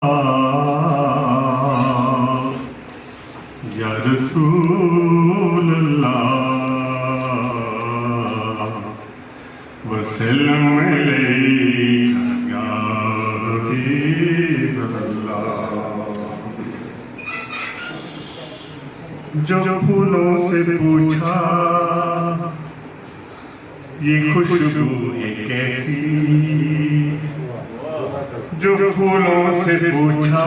या रसूल अल्लाह वसल्लम अलैका या हबीब अल्लाह। जो फूलों से पूछा ये खुशबू है कैसी, जो फूलों से पूछा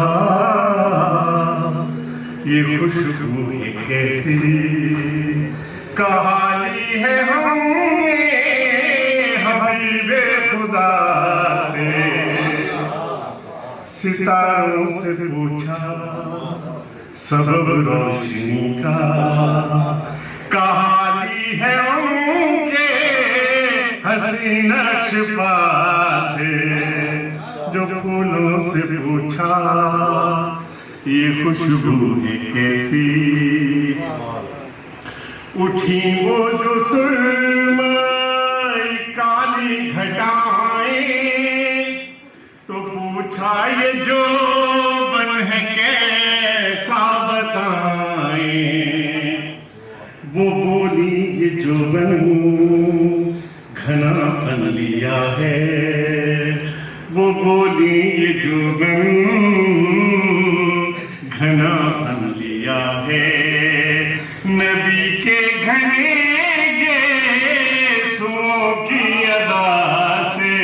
ये खुशबू है कैसी, कहा ली है हमने हबीबे खुदा से। सितारों से पूछा सबब रोशनी का, कहा ली है उनके हसी नक्श से। जो फूलों से पूछा ये खुशबू है कैसी, उठी वो जो सुरमई काली घटाएं, तो पूछा ये जो बन है कैसा बताएं। वो बोली ये जो बन घना फन लिया है, वो बोली ये जो बन घना फन लिया है। नबी के घने गेसों की अदा से।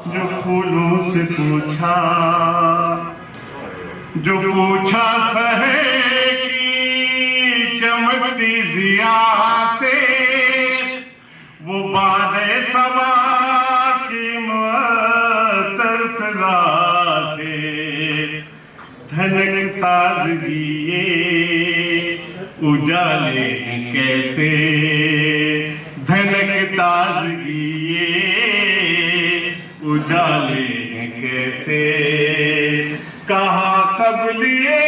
जो फूलों से पूछा, जो पूछा सहे की चमकती जिया से, वो बादे सबा की मुअत्तर फिजा से। धनक ताजगी ये उजाले हैं कैसे, धनक ताजगी ये उजाले हैं कैसे। कहा सब लिए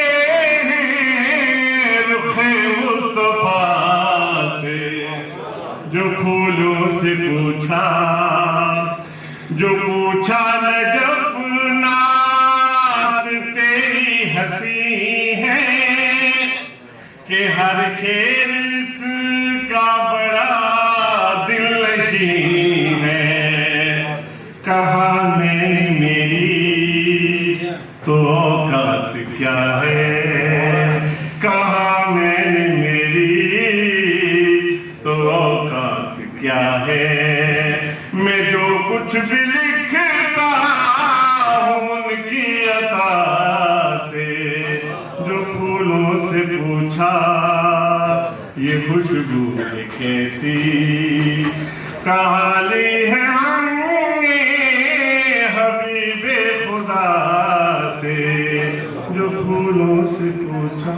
हैं रुखे मुस्तफा से। जो फूलों से पूछा, जो पूछा नजफ नात तेरी हंसी है, कि हर शेर इसका बड़ा दिल नशीं है। कहा मैंने मेरी तो औकात क्या है, कहा मैंने मेरी तो औकात क्या है। मैं जो कुछ भी लिखता हूँ उनकी अता से। जो फूलों से पूछा ये खुशबू है कैसी, कहा ली है हमने हबीबे खुदा से। जो फूलों से पूछा